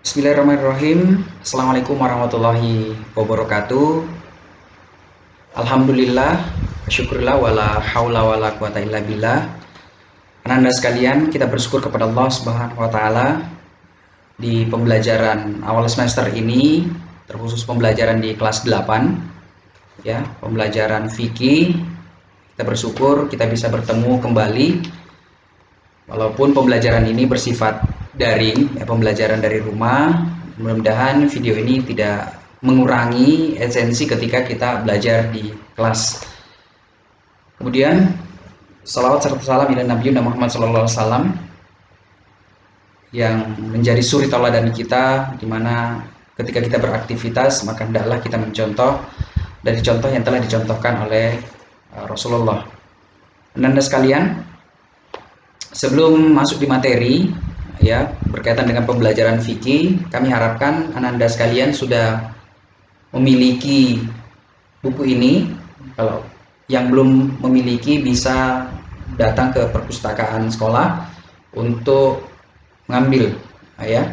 Bismillahirrahmanirrahim. Assalamualaikum warahmatullahi wabarakatuh. Alhamdulillah, syukurlah wala haula wala quwata illa billah. Ananda sekalian, kita bersyukur kepada Allah Subhanahu wa taala di pembelajaran awal semester ini, terkhusus pembelajaran di kelas 8 ya, pembelajaran fikih. Kita bersyukur kita bisa bertemu kembali walaupun pembelajaran ini bersifat daring, ya, pembelajaran dari rumah. Mudah-mudahan video ini tidak mengurangi esensi ketika kita belajar di kelas. Kemudian salawat serta salam ila Nabi Muhammad SAW yang menjadi suri tauladan kita, dimana ketika kita beraktivitas maka hendaklah kita mencontoh dari contoh yang telah dicontohkan oleh Rasulullah. Anda sekalian, sebelum masuk di materi ya berkaitan dengan pembelajaran fikih, kami harapkan Ananda sekalian sudah memiliki buku ini. Kalau yang belum memiliki bisa datang ke perpustakaan sekolah untuk mengambil ya,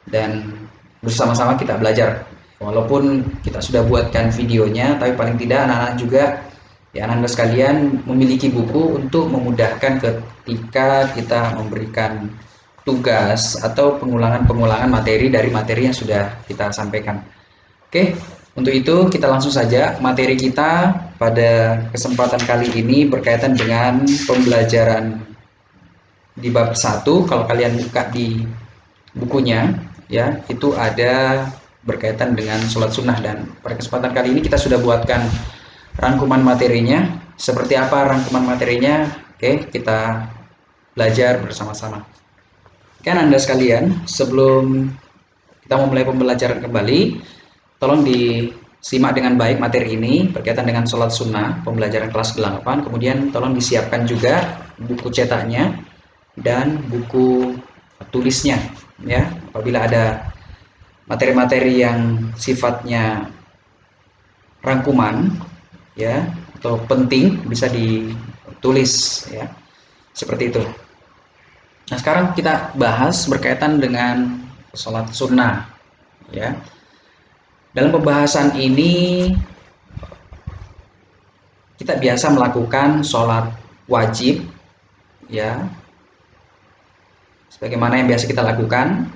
dan bersama-sama kita belajar. Walaupun kita sudah buatkan videonya, tapi paling tidak anak-anak juga ya, Anda sekalian memiliki buku untuk memudahkan ketika kita memberikan tugas atau pengulangan materi dari materi yang sudah kita sampaikan. Oke, untuk itu kita langsung saja. Materi kita pada kesempatan kali ini berkaitan dengan pembelajaran di bab 1. Kalau kalian buka di bukunya ya, itu ada berkaitan dengan sholat sunnah, dan pada kesempatan kali ini kita sudah buatkan rangkuman materinya. Seperti apa rangkuman materinya? Oke, kita belajar bersama-sama. Kan Anda sekalian, sebelum kita memulai pembelajaran kembali, tolong disimak dengan baik materi ini berkaitan dengan sholat sunnah, pembelajaran kelas 8. Kemudian tolong disiapkan juga buku cetaknya dan buku tulisnya ya. Apabila ada materi-materi yang sifatnya rangkuman ya atau penting, bisa ditulis ya, seperti itu. Nah, sekarang kita bahas berkaitan dengan sholat sunnah ya. Dalam pembahasan ini kita biasa melakukan sholat wajib ya, sebagaimana yang biasa kita lakukan,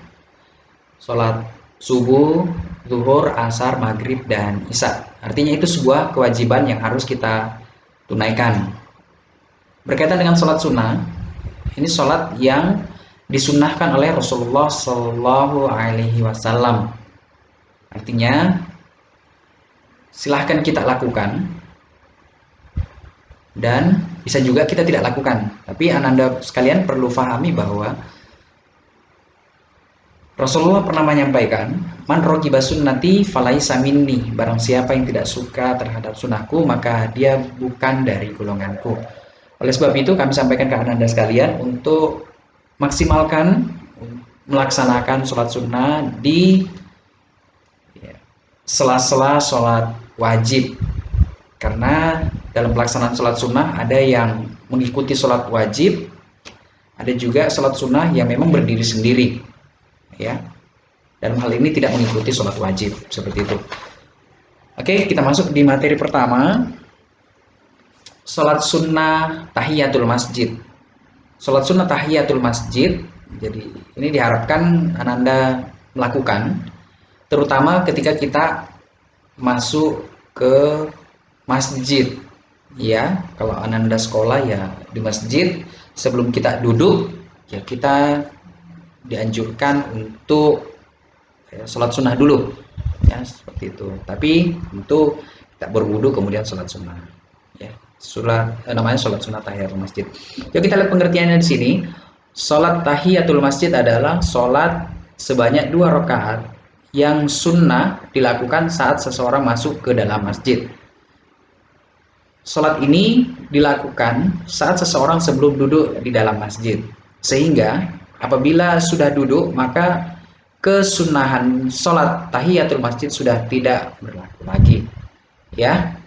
sholat subuh, zuhur, asar, maghrib, dan isya. Artinya itu sebuah kewajiban yang harus kita tunaikan. Berkaitan dengan sholat sunnah, ini sholat yang disunnahkan oleh Rasulullah Shallallahu Alaihi Wasallam. Artinya silahkan kita lakukan, dan bisa juga kita tidak lakukan. Tapi Anda sekalian perlu pahami bahwa Rasulullah pernah menyampaikan, man rogiba sunnati falaisa minni, barang siapa yang tidak suka terhadap sunnahku maka dia bukan dari golonganku. Oleh sebab itu kami sampaikan ke Anda sekalian untuk maksimalkan melaksanakan sholat sunnah di sela-sela sholat wajib, karena dalam pelaksanaan sholat sunnah ada yang mengikuti sholat wajib, ada juga sholat sunnah yang memang berdiri sendiri ya. Dalam hal ini tidak mengikuti sholat wajib, seperti itu. Oke, kita masuk di materi pertama, sholat sunnah tahiyatul masjid. Sholat sunnah tahiyatul masjid, jadi ini diharapkan Anda melakukan terutama ketika kita masuk ke masjid ya. Kalau Anda sekolah ya di masjid, sebelum kita duduk ya kita dianjurkan untuk sholat sunnah dulu ya, seperti itu. Tapi untuk kita berwudu kemudian sholat sunnah ya. Namanya sholat sunnah tahiyatul masjid. Yuk kita lihat pengertiannya di sini. Sholat tahiyatul masjid adalah sholat sebanyak 2 rakaat yang sunnah dilakukan saat seseorang masuk ke dalam masjid. Sholat ini dilakukan saat seseorang sebelum duduk di dalam masjid, sehingga apabila sudah duduk maka kesunahan sholat tahiyatul masjid sudah tidak berlaku lagi ya.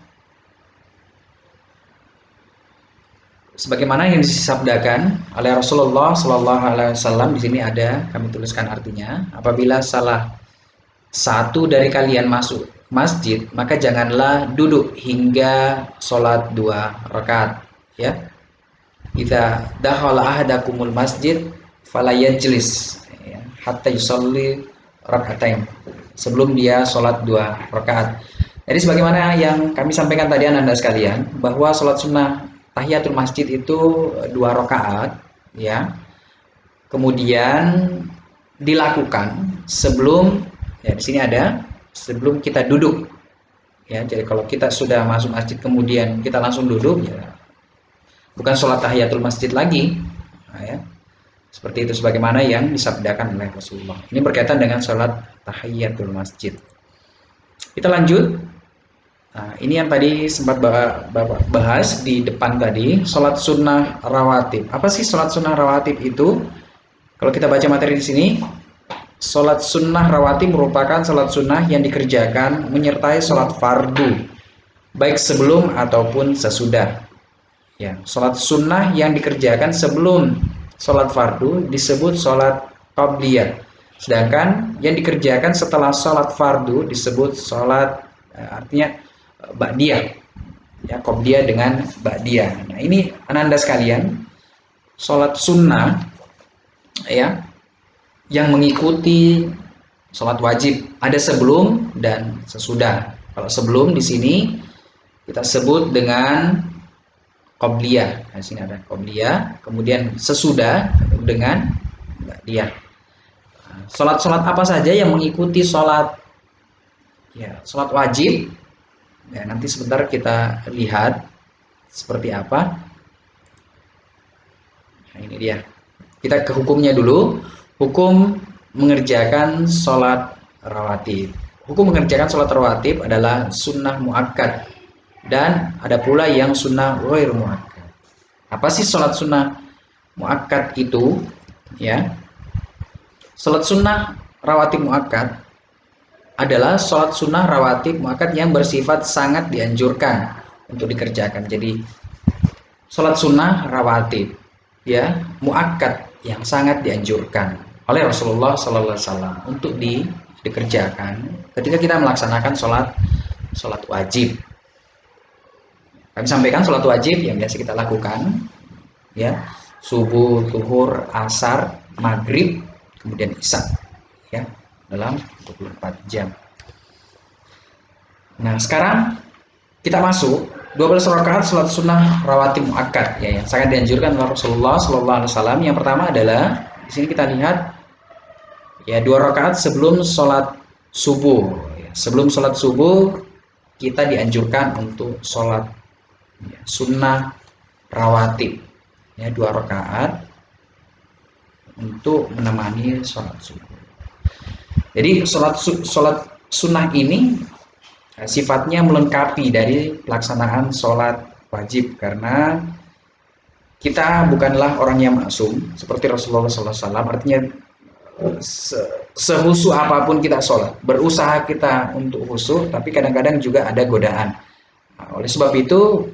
sebagaimana yang disabdakan oleh Rasulullah Shallallahu Alaihi Wasallam. Di sini ada kami tuliskan artinya, apabila salah satu dari kalian masuk masjid, maka janganlah duduk hingga sholat 2 rakaat. Ya, idza dakhala ahadakumul masjid fala yajlis, ya, hatta yusalli rakaatain, sebelum dia sholat 2 rakaat. Jadi sebagaimana yang kami sampaikan tadi Anda sekalian, bahwa sholat sunnah tahiyatul masjid itu 2 rakaat, ya. Kemudian dilakukan sebelum, ya di sini ada sebelum kita duduk. Ya, jadi kalau kita sudah masuk masjid kemudian kita langsung duduk, ya bukan sholat tahiyatul masjid lagi. Nah, ya. Seperti itu sebagaimana yang disabdakan oleh Rasulullah. Ini berkaitan dengan sholat tahiyatul masjid. Kita lanjut. Nah, ini yang tadi sempat Bapak bahas di depan tadi, sholat sunnah rawatib. Apa sih sholat sunnah rawatib itu? Kalau kita baca materi di sini, sholat sunnah rawatib merupakan sholat sunnah yang dikerjakan menyertai sholat fardu, baik sebelum ataupun sesudah. Ya, sholat sunnah yang dikerjakan sebelum sholat fardu disebut sholat qabliyah. Sedangkan yang dikerjakan setelah sholat fardu disebut sholat, artinya ba'diyah. Ya, qabliyah dengan ba'diyah. Nah, ini ananda sekalian, sholat sunnah ya yang mengikuti sholat wajib ada sebelum dan sesudah. Kalau sebelum di sini kita sebut dengan qabliyah. Nah, di sini ada qabliyah, kemudian sesudah dengan ba'diyah. Sholat-sholat apa saja yang mengikuti sholat, ya, sholat wajib, ya, nanti sebentar kita lihat seperti apa. Nah, ini dia. Kita ke hukumnya dulu. Hukum mengerjakan sholat rawatib. Hukum mengerjakan sholat rawatib adalah sunnah muakkad, dan ada pula yang sunnah ghair muakkad. Apa sih sholat sunnah muakkad itu? Ya, sholat sunnah rawatib muakkad adalah sholat sunnah rawatib muakkad yang bersifat sangat dianjurkan untuk dikerjakan. Jadi sholat sunnah rawatib, ya, muakkad yang sangat dianjurkan oleh Rasulullah Sallallahu Alaihi Wasallam untuk dikerjakan ketika kita melaksanakan sholat wajib. Kami sampaikan sholat wajib yang biasa kita lakukan, ya, subuh, zuhur, asar, maghrib, kemudian isya, ya, dalam 24 jam. Nah, sekarang kita masuk 12 rakaat sholat sunnah rawatib muakkad, ya, yang sangat dianjurkan oleh Rasulullah Sallallahu Alaihi Wasallam. Yang pertama adalah di sini kita lihat, ya, 2 rakaat sebelum sholat subuh. Ya, sebelum sholat subuh kita dianjurkan untuk sholat, ya, sunnah rawatib, ya, 2 rakaat untuk menemani sholat subuh. Jadi sholat sunnah ini sifatnya melengkapi dari pelaksanaan sholat wajib, karena kita bukanlah orang yang maksum seperti Rasulullah SAW. Artinya sehusu apapun kita sholat, berusaha kita untuk khusyuk, tapi kadang-kadang juga ada godaan. Nah, oleh sebab itu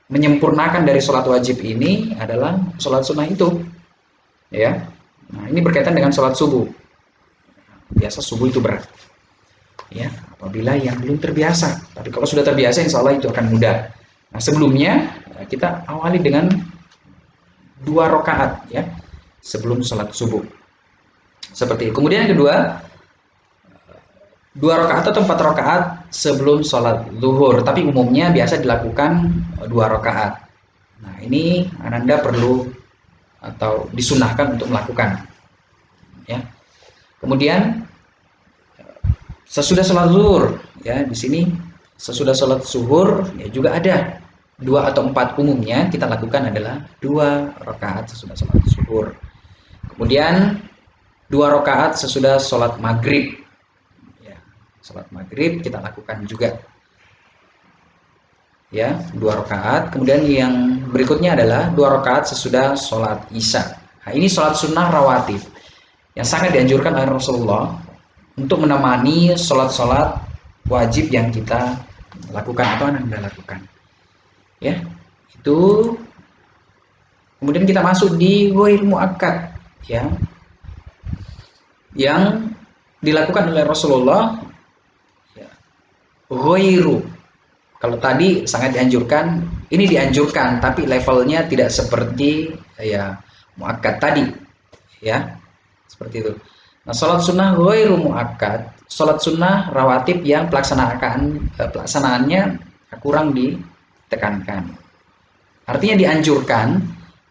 menyempurnakan dari sholat wajib ini adalah sholat sunnah itu, ya. Nah, ini berkaitan dengan sholat subuh. Biasa subuh itu berat, ya, apabila yang belum terbiasa. Tapi kalau sudah terbiasa, insya Allah itu akan mudah. Nah, sebelumnya kita awali dengan 2 rakaat, ya, sebelum sholat subuh. Seperti itu. Kemudian yang kedua, 2 rakaat atau 4 rakaat sebelum sholat zuhur. Tapi umumnya biasa dilakukan 2 rakaat. Nah, ini Ananda perlu atau disunahkan untuk melakukan, ya. Kemudian sesudah sholat zuhur, ya, di sini sesudah sholat zuhur, ya, juga ada 2 atau 4. Umumnya kita lakukan adalah 2 rakaat sesudah sholat zuhur. Kemudian 2 rakaat sesudah sholat maghrib, ya, sholat maghrib kita lakukan juga, ya, 2 rakaat. Kemudian yang berikutnya adalah 2 rakaat sesudah sholat isya. Nah, ini sholat sunnah rawatib yang sangat dianjurkan oleh Rasulullah untuk menemani sholat-sholat wajib yang kita lakukan atau Anda lakukan, ya. Itu Kemudian kita masuk di ghair muakkad, ya, yang dilakukan oleh Rasulullah, ya, ghairu. Kalau tadi sangat dianjurkan, ini dianjurkan, tapi levelnya tidak seperti ya muakkad tadi, ya, seperti itu. Nah, sholat sunnah ghairu muakkad, sholat sunnah rawatib yang pelaksanaannya kurang ditekankan. Artinya dianjurkan,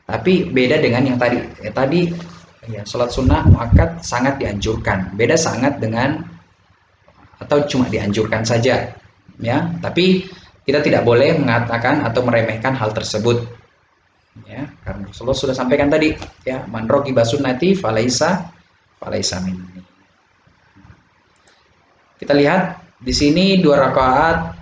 tapi beda dengan yang tadi. Tadi ya, sholat sunnah muakkad sangat dianjurkan. Beda sangat dengan atau cuma dianjurkan saja, ya. Tapi kita tidak boleh mengatakan atau meremehkan hal tersebut, ya, karena Rasulullah sudah sampaikan tadi, ya, man ragiba sunnati falaisa minni. Kita lihat di sini 2 rakaat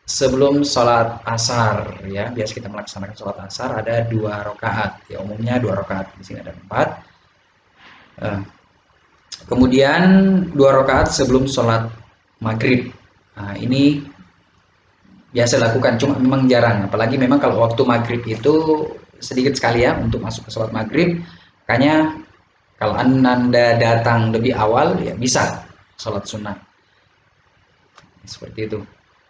sebelum sholat asar, ya. Biasa kita melaksanakan sholat asar ada 2 rakaat, ya, umumnya 2 rakaat. Di sini ada 4. Kemudian 2 rakaat sebelum sholat maghrib. Nah, ini biasa dilakukan, cuma memang jarang. Apalagi memang kalau waktu maghrib itu sedikit sekali, ya, untuk masuk ke sholat maghrib. Makanya kalau Anda datang lebih awal, ya bisa sholat sunnah. Seperti itu.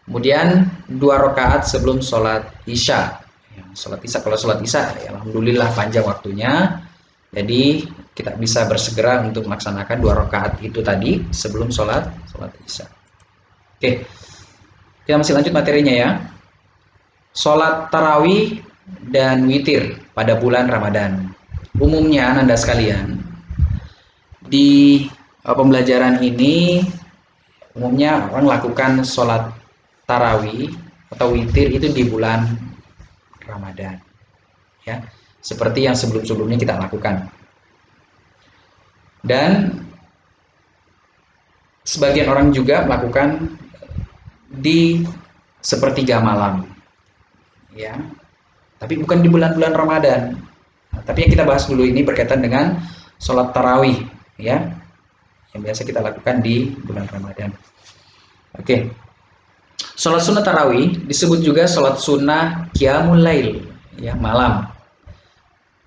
Kemudian 2 rakaat sebelum sholat isya. Ya, sholat isya, kalau sholat isya, ya, alhamdulillah panjang waktunya. Jadi kita bisa bersegera untuk melaksanakan 2 rakaat itu tadi sebelum sholat isya. Oke, kita masih lanjut materinya, ya. Sholat tarawih dan witir pada bulan Ramadan. Umumnya Anda sekalian, di pembelajaran ini umumnya orang lakukan sholat tarawih atau witir itu di bulan Ramadan, ya, seperti yang sebelum-sebelumnya kita lakukan. Dan sebagian orang juga melakukan di sepertiga malam, ya, tapi bukan di bulan-bulan Ramadan. Nah, tapi yang kita bahas dulu ini berkaitan dengan sholat tarawih, ya, yang biasa kita lakukan di bulan Ramadan. Oke. Sholat sunnah tarawih disebut juga sholat sunnah qiyamul lail, ya, malam.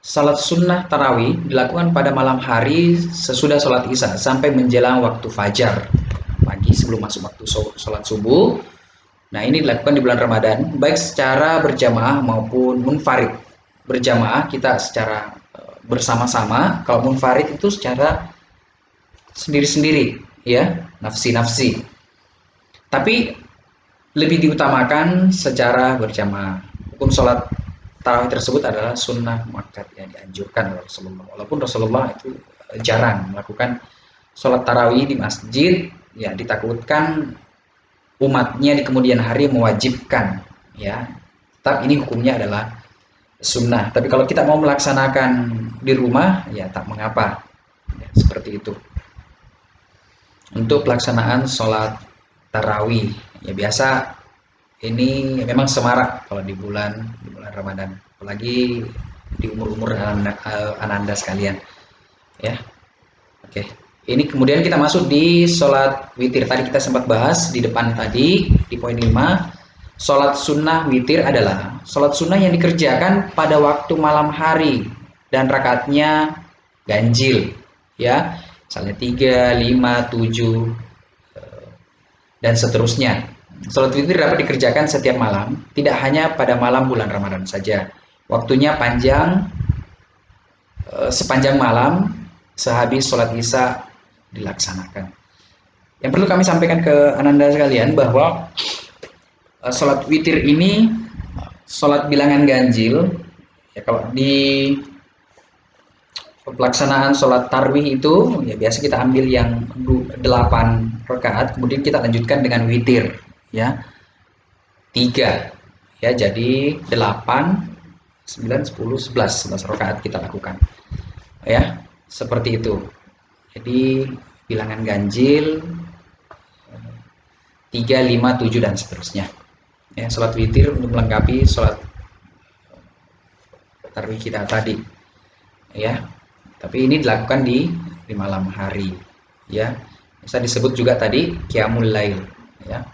Sholat sunnah tarawih dilakukan pada malam hari sesudah sholat isya sampai menjelang waktu fajar, pagi sebelum masuk waktu sholat subuh. Nah, ini dilakukan di bulan Ramadan, baik secara berjamaah maupun munfarid. Berjamaah kita secara bersama-sama, kalau munfarid itu secara sendiri-sendiri, ya, nafsi-nafsi. Tapi lebih diutamakan secara berjamaah. Hukum sholat tarawih tersebut adalah sunnah muakkad yang dianjurkan oleh Rasulullah. Walaupun Rasulullah itu jarang melakukan sholat tarawih di masjid, ya, ditakutkan umatnya di kemudian hari mewajibkan, ya. Tetap ini hukumnya adalah sunnah. Tapi kalau kita mau melaksanakan di rumah, ya, tak mengapa, ya, seperti itu. Untuk pelaksanaan sholat tarawih, ya, biasa ini memang semarak kalau di bulan Ramadan, apalagi di umur-umur ananda sekalian, ya. Oke, ini kemudian kita masuk di sholat witir. Tadi kita sempat bahas di depan tadi di poin 5. Sholat sunnah witir adalah sholat sunnah yang dikerjakan pada waktu malam hari dan rakaatnya ganjil, ya, misalnya 3, 5, 7 dan seterusnya. Sholat witir dapat dikerjakan setiap malam, tidak hanya pada malam bulan Ramadan saja. Waktunya panjang, sepanjang malam, sehabis sholat isya dilaksanakan. Yang perlu kami sampaikan ke Ananda sekalian bahwa sholat witir ini sholat bilangan ganjil, ya. Kalau di pelaksanaan sholat tarawih itu, ya, biasa kita ambil yang 8 rakaat, kemudian kita lanjutkan dengan witir, ya, 3, ya, jadi 8, 9, 10, 11 rakaat kita lakukan, ya, seperti itu. Jadi bilangan ganjil 3, 5, 7 dan seterusnya, ya. Sholat witir untuk melengkapi sholat tarawih kita tadi, ya. Tapi ini dilakukan di malam hari, ya. Bisa disebut juga tadi qiyamul lail, ya.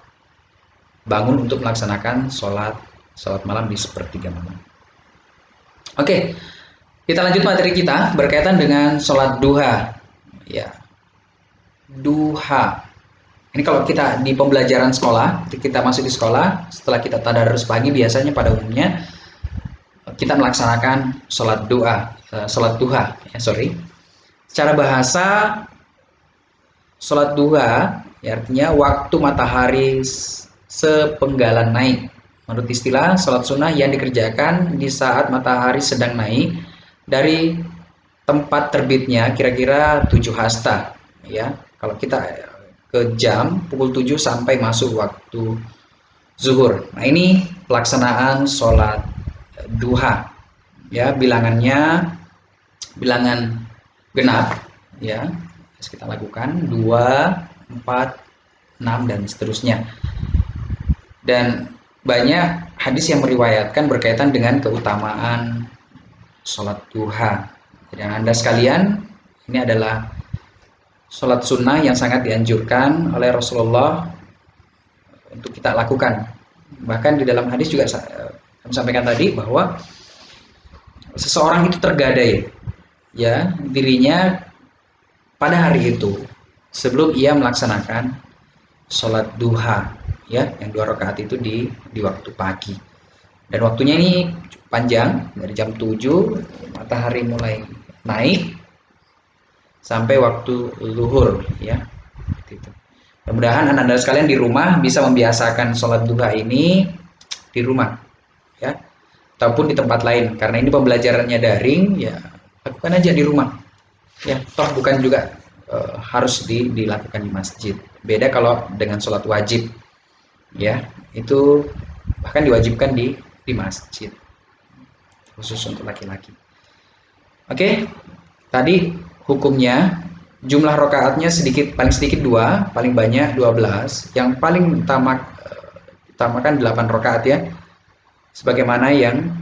Bangun untuk melaksanakan sholat malam di sepertiga malam. Oke, Kita lanjut materi kita berkaitan dengan sholat duha. Ya, duha. Ini kalau kita di pembelajaran sekolah, kita masuk di sekolah, setelah kita tadarus pagi biasanya pada umumnya kita melaksanakan sholat sholat duha. Ya, sorry. Secara bahasa sholat duha ya artinya waktu matahari sepenggalan naik. Menurut istilah sholat sunnah yang dikerjakan di saat matahari sedang naik dari tempat terbitnya kira-kira 7 hasta ya. Kalau kita ke jam pukul 7 sampai masuk waktu zuhur. Nah, ini pelaksanaan sholat duha ya, bilangan genap ya. Terus kita lakukan 2, 4, 6 dan seterusnya. Dan banyak hadis yang meriwayatkan berkaitan dengan keutamaan sholat duha. Dan Anda sekalian, ini adalah sholat sunnah yang sangat dianjurkan oleh Rasulullah untuk kita lakukan. Bahkan di dalam hadis juga kami sampaikan tadi bahwa seseorang itu tergadai ya dirinya pada hari itu sebelum ia melaksanakan sholat duha ya, yang 2 rakaat itu di waktu pagi. Dan waktunya ini panjang, dari jam 7 matahari mulai naik sampai waktu zuhur ya. Gitu. Mudah-mudahan Anda sekalian di rumah bisa membiasakan sholat duha ini di rumah ya, ataupun di tempat lain, karena ini pembelajarannya daring ya, lakukan aja di rumah ya, toh bukan juga harus dilakukan di masjid. Beda kalau dengan sholat wajib ya, itu bahkan diwajibkan di masjid khusus untuk laki-laki. Oke, tadi hukumnya jumlah rakaatnya paling sedikit 2, paling banyak 12, yang paling utamakan 8 rakaat ya, sebagaimana yang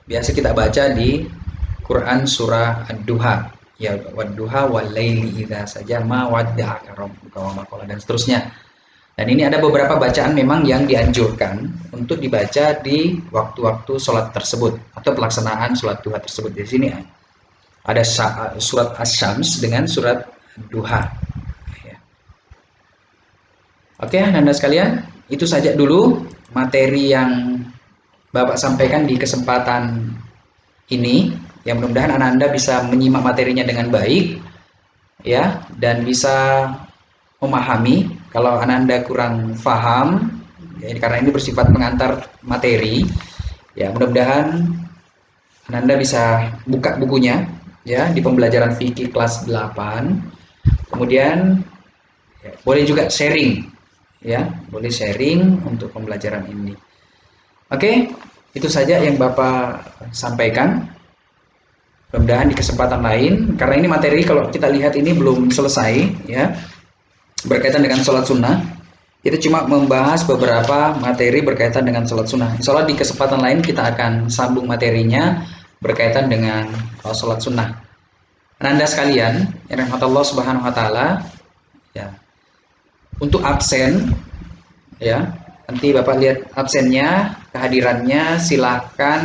biasa kita baca di Quran surah Ad-Duha ya, wad-duha wal laili idza saja ma wadda'aka rabbuka wa ma qala dan seterusnya. Dan ini ada beberapa bacaan memang yang dianjurkan untuk dibaca di waktu-waktu sholat tersebut atau pelaksanaan sholat duha tersebut. Di sini ada surat Asy-Syams dengan surat Duha. Ya. Oke, Anda sekalian, itu saja dulu materi yang Bapak sampaikan di kesempatan ini. Yang mudah-mudahan Anda bisa menyimak materinya dengan baik, ya, dan bisa memahami. Kalau Anda kurang paham, ya, karena ini bersifat pengantar materi, ya mudah-mudahan Anda bisa buka bukunya, ya, di pembelajaran fikih kelas 8. Kemudian ya, boleh juga sharing, ya, boleh sharing untuk pembelajaran ini. Oke, itu saja yang Bapak sampaikan. Mudah-mudahan di kesempatan lain, karena ini materi kalau kita lihat ini belum selesai, ya, berkaitan dengan sholat sunnah. Kita cuma membahas beberapa materi berkaitan dengan sholat sunnah. Insya Allah di kesempatan lain kita akan sambung materinya berkaitan dengan sholat sunnah. Anda sekalian, yang rahmat Allah Subhanahu Wa Taala, ya, untuk absen, ya, nanti Bapak lihat absennya, kehadirannya, silahkan,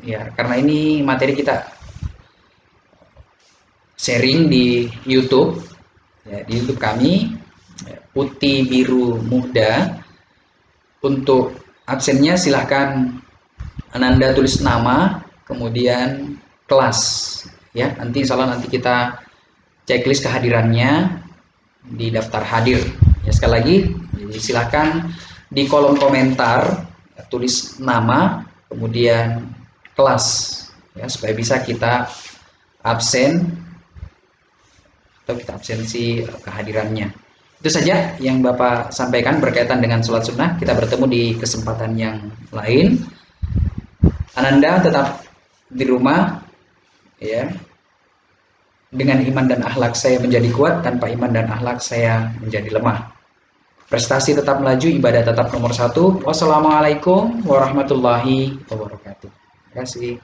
ya, karena ini materi kita sharing di YouTube, ya, di YouTube kami, Putih Biru Muda. Untuk absennya silahkan Anda tulis nama, kemudian kelas, ya, nanti insya Allah nanti kita checklist kehadirannya di daftar hadir. Ya, sekali lagi, silahkan di kolom komentar tulis nama, kemudian kelas, ya, supaya bisa kita absen atau kita absensi kehadirannya. Itu saja yang Bapak sampaikan berkaitan dengan sholat sunnah. Kita bertemu di kesempatan yang lain. Anda tetap di rumah, ya, dengan iman dan akhlak saya menjadi kuat, tanpa iman dan akhlak saya menjadi lemah. Prestasi tetap melaju, ibadah tetap nomor 1. Wassalamualaikum warahmatullahi wabarakatuh. Terima kasih.